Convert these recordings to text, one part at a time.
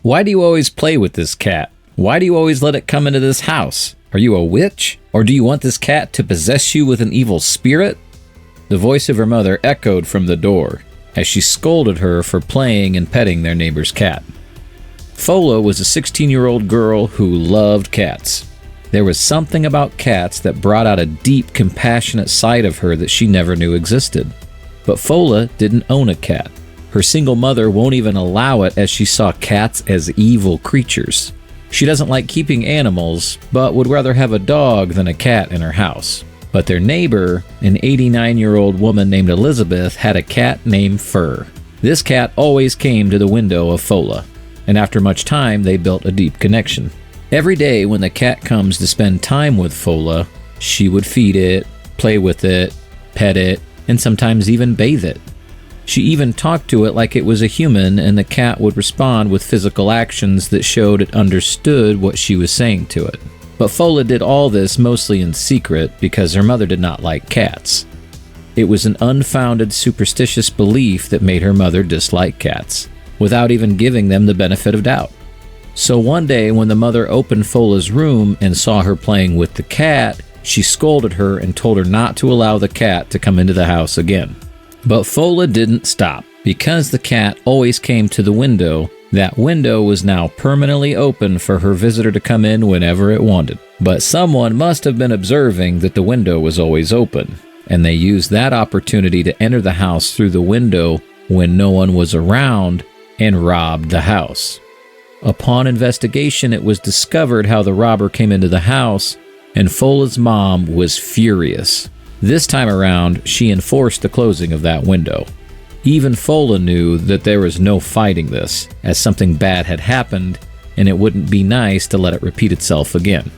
Why do you always play with this cat? Why do you always let it come into this house? Are you a witch? Or do you want this cat to possess you with an evil spirit?" The voice of her mother echoed from the door as she scolded her for playing and petting their neighbor's cat. Fola was a 16-year-old girl who loved cats. There was something about cats that brought out a deep, compassionate side of her that she never knew existed. But Fola didn't own a cat. Her single mother won't even allow it, as she saw cats as evil creatures. She doesn't like keeping animals, but would rather have a dog than a cat in her house. But their neighbor, an 89-year-old woman named Elizabeth, had a cat named Fur. This cat always came to the window of Fola, and after much time, they built a deep connection. Every day when the cat comes to spend time with Fola, she would feed it, play with it, pet it, and sometimes even bathe it. She even talked to it like it was a human, and the cat would respond with physical actions that showed it understood what she was saying to it. But Fola did all this mostly in secret because her mother did not like cats. It was an unfounded superstitious belief that made her mother dislike cats, without even giving them the benefit of doubt. So one day when the mother opened Fola's room and saw her playing with the cat, she scolded her and told her not to allow the cat to come into the house again. But Fola didn't stop. Because the cat always came to the window, that window was now permanently open for her visitor to come in whenever it wanted. But someone must have been observing that the window was always open, and they used that opportunity to enter the house through the window when no one was around and robbed the house. Upon investigation, it was discovered how the robber came into the house, and Fola's mom was furious. This time around, she enforced the closing of that window. Even Fola knew that there was no fighting this, as something bad had happened, and it wouldn't be nice to let it repeat itself again.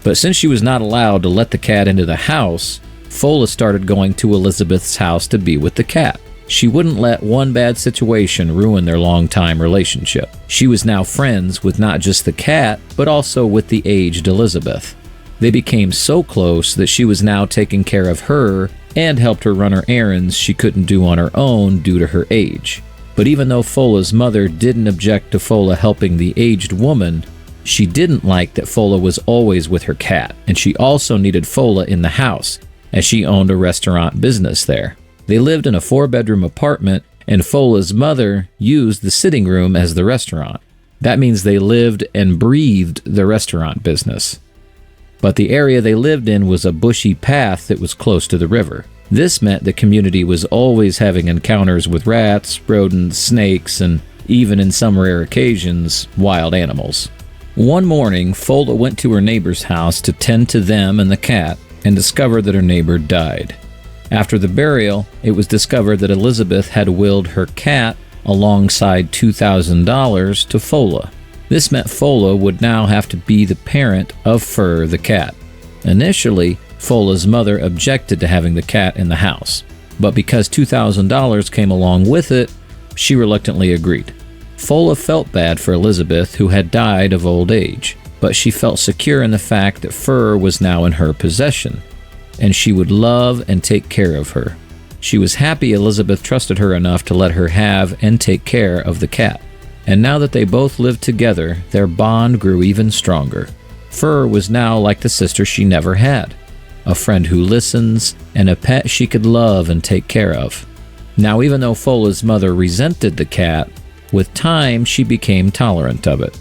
But since she was not allowed to let the cat into the house, Fola started going to Elizabeth's house to be with the cat. She wouldn't let one bad situation ruin their long-time relationship. She was now friends with not just the cat, but also with the aged Elizabeth. They became so close that she was now taking care of her and helped her run her errands she couldn't do on her own due to her age. But even though Fola's mother didn't object to Fola helping the aged woman, she didn't like that Fola was always with her cat, and she also needed Fola in the house, as she owned a restaurant business there. They lived in a 4-bedroom apartment, and Fola's mother used the sitting room as the restaurant. That means they lived and breathed the restaurant business. But the area they lived in was a bushy path that was close to the river. This meant the community was always having encounters with rats, rodents, snakes, and even in some rare occasions, wild animals. One morning, Fola went to her neighbor's house to tend to them and the cat, and discovered that her neighbor died. After the burial, it was discovered that Elizabeth had willed her cat alongside $2,000 to Fola. This meant Fola would now have to be the parent of Fur the cat. Initially, Fola's mother objected to having the cat in the house, but because $2,000 came along with it, she reluctantly agreed. Fola felt bad for Elizabeth, who had died of old age, but she felt secure in the fact that Fur was now in her possession, and she would love and take care of her. She was happy Elizabeth trusted her enough to let her have and take care of the cat. And now that they both lived together, their bond grew even stronger. Fur was now like the sister she never had, a friend who listens, and a pet she could love and take care of. Now, even though Fola's mother resented the cat, with time she became tolerant of it.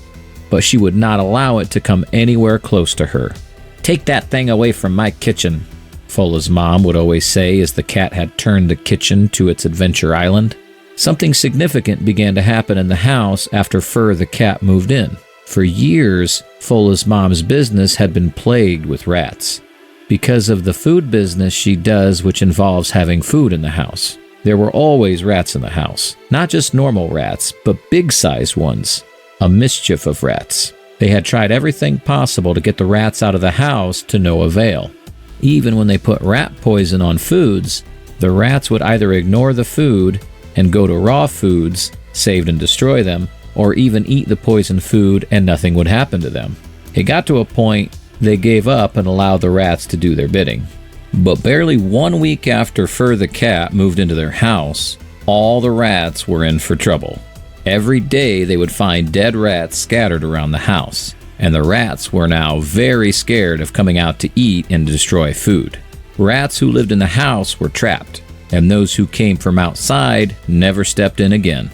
But she would not allow it to come anywhere close to her. "Take that thing away from my kitchen," Fola's mom would always say as the cat had turned the kitchen to its adventure island. Something significant began to happen in the house after Fur the cat moved in. For years, Fola's mom's business had been plagued with rats, because of the food business she does, which involves having food in the house. There were always rats in the house, not just normal rats, but big-sized ones, a mischief of rats. They had tried everything possible to get the rats out of the house to no avail. Even when they put rat poison on foods, the rats would either ignore the food and go to raw foods, saved and destroy them, or even eat the poisoned food and nothing would happen to them. It got to a point they gave up and allowed the rats to do their bidding. But barely 1 week after Fur the cat moved into their house, all the rats were in for trouble. Every day they would find dead rats scattered around the house, and the rats were now very scared of coming out to eat and destroy food. Rats who lived in the house were trapped, and those who came from outside never stepped in again.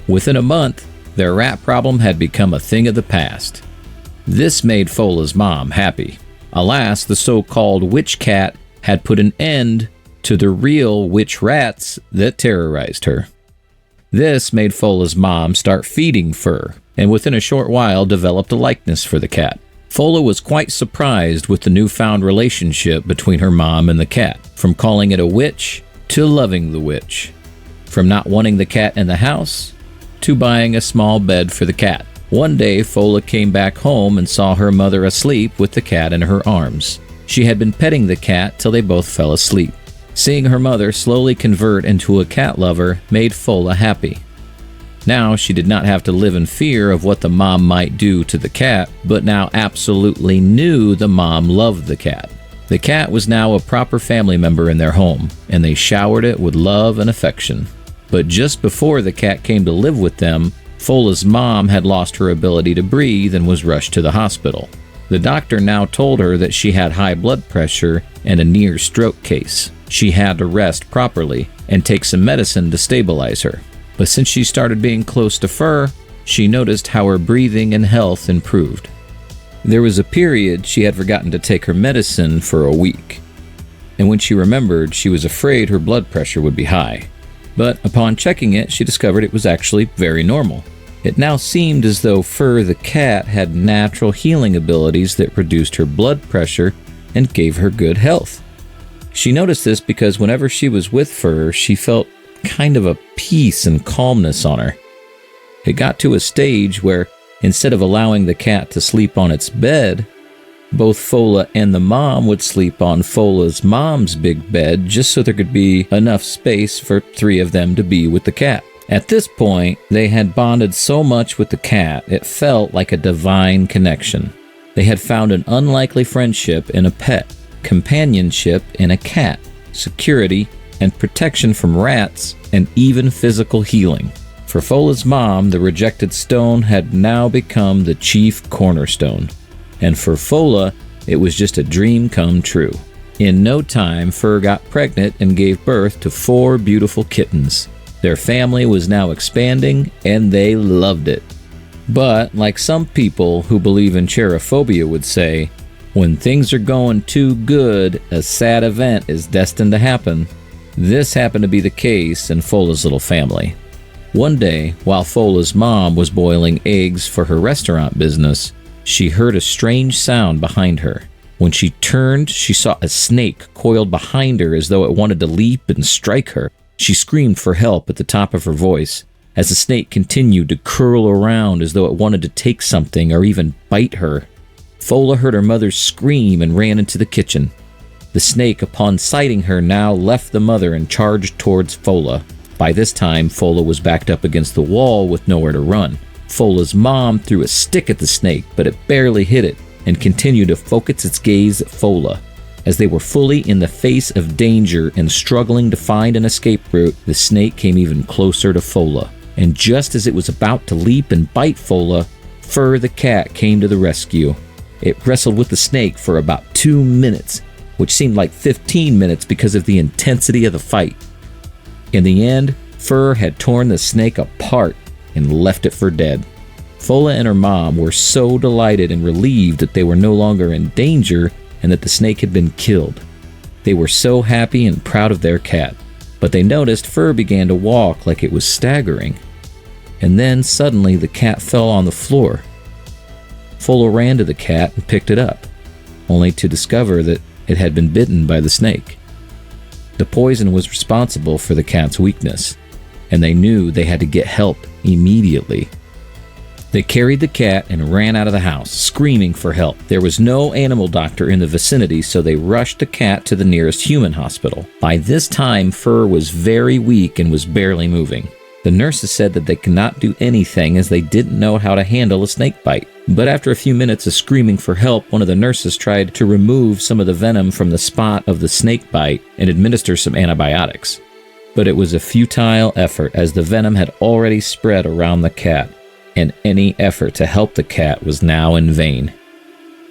Within a month, their rat problem had become a thing of the past. This made Fola's mom happy. Alas, the so-called witch cat had put an end to the real witch rats that terrorized her. This made Fola's mom start feeding Fur, and within a short while developed a likeness for the cat. Fola was quite surprised with the newfound relationship between her mom and the cat, from calling it a witch to loving the witch, from not wanting the cat in the house to buying a small bed for the cat. One day, Fola came back home and saw her mother asleep with the cat in her arms. She had been petting the cat till they both fell asleep. Seeing her mother slowly convert into a cat lover made Fola happy. Now she did not have to live in fear of what the mom might do to the cat, but now absolutely knew the mom loved the cat. The cat was now a proper family member in their home, and they showered it with love and affection. But just before the cat came to live with them, Fola's mom had lost her ability to breathe and was rushed to the hospital. The doctor now told her that she had high blood pressure and a near stroke case. She had to rest properly and take some medicine to stabilize her. But since she started being close to Fur, she noticed how her breathing and health improved. There was a period she had forgotten to take her medicine for a week, and when she remembered, she was afraid her blood pressure would be high. But upon checking it, she discovered it was actually very normal. It now seemed as though Fur the cat had natural healing abilities that reduced her blood pressure and gave her good health. She noticed this because whenever she was with Fur, she felt kind of a peace and calmness on her. It got to a stage where, instead of allowing the cat to sleep on its bed, both Fola and the mom would sleep on Fola's mom's big bed just so there could be enough space for three of them to be with the cat. At this point, they had bonded so much with the cat, it felt like a divine connection. They had found an unlikely friendship in a pet, companionship in a cat, security and protection from rats, and even physical healing. For Fola's mom, the rejected stone had now become the chief cornerstone. And for Fola, it was just a dream come true. In no time, Fur got pregnant and gave birth to 4 beautiful kittens. Their family was now expanding, and they loved it. But, like some people who believe in cherophobia would say, when things are going too good, a sad event is destined to happen. This happened to be the case in Fola's little family. One day, while Fola's mom was boiling eggs for her restaurant business, she heard a strange sound behind her. When she turned, she saw a snake coiled behind her as though it wanted to leap and strike her. She screamed for help at the top of her voice, as the snake continued to curl around as though it wanted to take something or even bite her. Fola heard her mother scream and ran into the kitchen. The snake, upon sighting her, now left the mother and charged towards Fola. By this time, Fola was backed up against the wall with nowhere to run. Fola's mom threw a stick at the snake, but it barely hit it, and continued to focus its gaze at Fola. As they were fully in the face of danger and struggling to find an escape route, the snake came even closer to Fola. And just as it was about to leap and bite Fola, Fur the cat came to the rescue. It wrestled with the snake for about 2 minutes, which seemed like 15 minutes because of the intensity of the fight. In the end, Fur had torn the snake apart and left it for dead. Fola and her mom were so delighted and relieved that they were no longer in danger and that the snake had been killed. They were so happy and proud of their cat, but they noticed Fur began to walk like it was staggering. And then suddenly the cat fell on the floor. Fola ran to the cat and picked it up, only to discover that it had been bitten by the snake. The poison was responsible for the cat's weakness, and they knew they had to get help immediately. They carried the cat and ran out of the house, screaming for help. There was no animal doctor in the vicinity, so they rushed the cat to the nearest human hospital. By this time, Fur was very weak and was barely moving. The nurses said that they could not do anything as they didn't know how to handle a snake bite. But after a few minutes of screaming for help, one of the nurses tried to remove some of the venom from the spot of the snake bite and administer some antibiotics. But it was a futile effort as the venom had already spread around the cat, and any effort to help the cat was now in vain.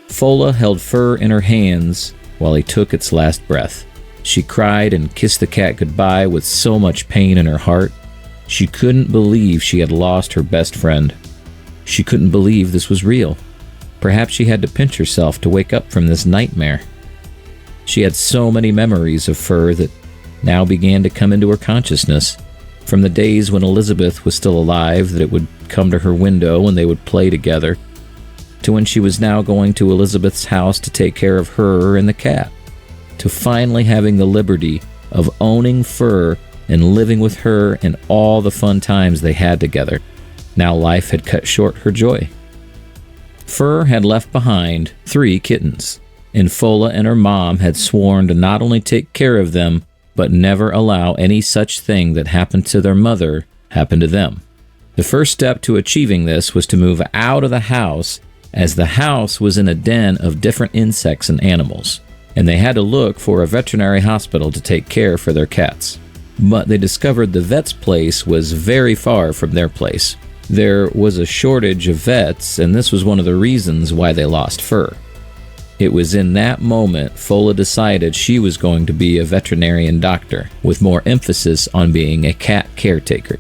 Fola held Fur in her hands while he took its last breath. She cried and kissed the cat goodbye with so much pain in her heart. She couldn't believe she had lost her best friend. She couldn't believe this was real. Perhaps she had to pinch herself to wake up from this nightmare. She had so many memories of Fur that now began to come into her consciousness. From the days when Elizabeth was still alive, that it would come to her window and they would play together, to when she was now going to Elizabeth's house to take care of her and the cat, to finally having the liberty of owning Fur and living with her and all the fun times they had together. Now life had cut short her joy. Fur had left behind 3 kittens, and Fola and her mom had sworn to not only take care of them, but never allow any such thing that happened to their mother happen to them. The first step to achieving this was to move out of the house, as the house was in a den of different insects and animals, and they had to look for a veterinary hospital to take care for their cats. But they discovered the vet's place was very far from their place. There was a shortage of vets, and this was one of the reasons why they lost Fur. It was in that moment Fola decided she was going to be a veterinarian doctor, with more emphasis on being a cat caretaker.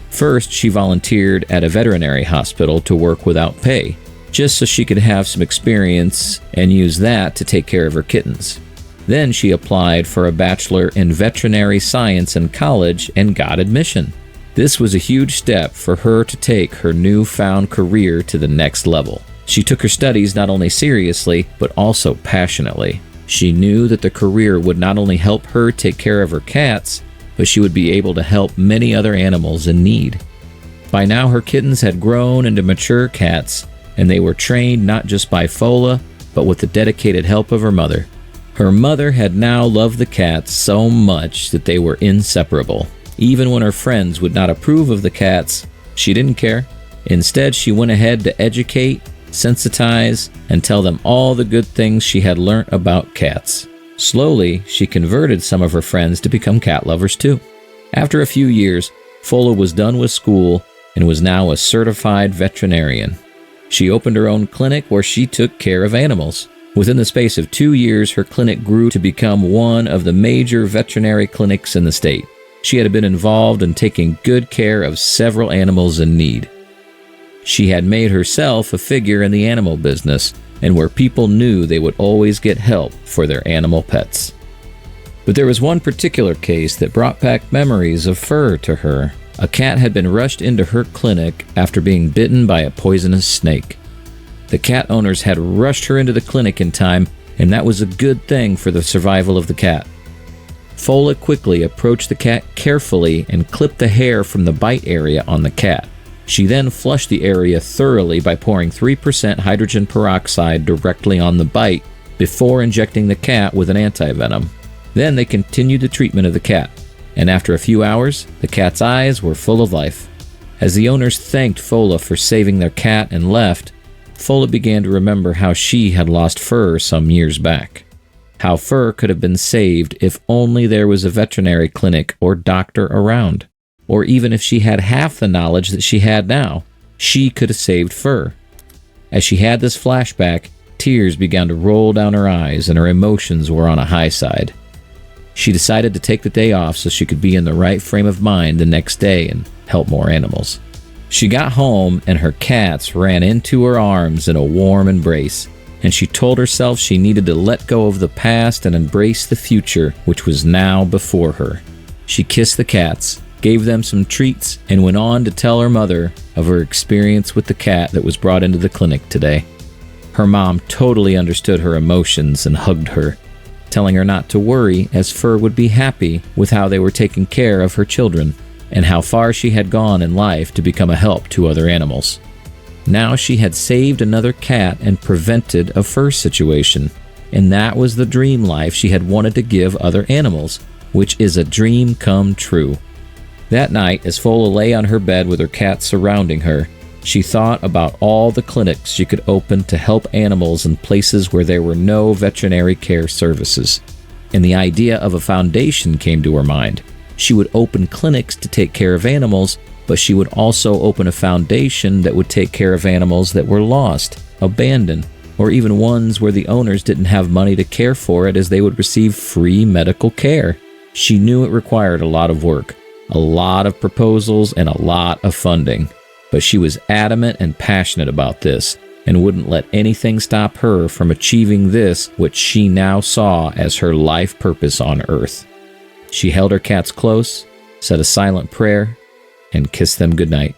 First, she volunteered at a veterinary hospital to work without pay, just so she could have some experience and use that to take care of her kittens. Then she applied for a bachelor in veterinary science in college and got admission. This was a huge step for her to take her newfound career to the next level. She took her studies not only seriously, but also passionately. She knew that the career would not only help her take care of her cats, but she would be able to help many other animals in need. By now her kittens had grown into mature cats, and they were trained not just by Fola, but with the dedicated help of her mother. Her mother had now loved the cats so much that they were inseparable. Even when her friends would not approve of the cats, she didn't care. Instead, she went ahead to educate, sensitize, and tell them all the good things she had learnt about cats. Slowly, she converted some of her friends to become cat lovers too. After a few years, Fola was done with school and was now a certified veterinarian. She opened her own clinic where she took care of animals. Within the space of 2 years, her clinic grew to become one of the major veterinary clinics in the state. She had been involved in taking good care of several animals in need. She had made herself a figure in the animal business, and where people knew they would always get help for their animal pets. But there was one particular case that brought back memories of Fur to her. A cat had been rushed into her clinic after being bitten by a poisonous snake. The cat owners had rushed her into the clinic in time, and that was a good thing for the survival of the cat. Fola quickly approached the cat carefully and clipped the hair from the bite area on the cat. She then flushed the area thoroughly by pouring 3% hydrogen peroxide directly on the bite before injecting the cat with an antivenom. Then they continued the treatment of the cat, and after a few hours, the cat's eyes were full of life. As the owners thanked Fola for saving their cat and left, Fola began to remember how she had lost Fur some years back. How Fur could have been saved if only there was a veterinary clinic or doctor around. Or even if she had half the knowledge that she had now, she could have saved Fur. As she had this flashback, tears began to roll down her eyes and her emotions were on a high side. She decided to take the day off so she could be in the right frame of mind the next day and help more animals. She got home and her cats ran into her arms in a warm embrace, and she told herself she needed to let go of the past and embrace the future, which was now before her. She kissed the cats, gave them some treats, and went on to tell her mother of her experience with the cat that was brought into the clinic today. Her mom totally understood her emotions and hugged her, telling her not to worry as Fur would be happy with how they were taking care of her children and how far she had gone in life to become a help to other animals. Now she had saved another cat and prevented a Fur situation, and that was the dream life she had wanted to give other animals, which is a dream come true. That night, as Fola lay on her bed with her cats surrounding her, she thought about all the clinics she could open to help animals in places where there were no veterinary care services. And the idea of a foundation came to her mind. She would open clinics to take care of animals, but she would also open a foundation that would take care of animals that were lost, abandoned, or even ones where the owners didn't have money to care for it, as they would receive free medical care. She knew it required a lot of work, a lot of proposals, and a lot of funding. But she was adamant and passionate about this, and wouldn't let anything stop her from achieving this, which she now saw as her life purpose on Earth. She held her cats close, said a silent prayer, and kissed them goodnight.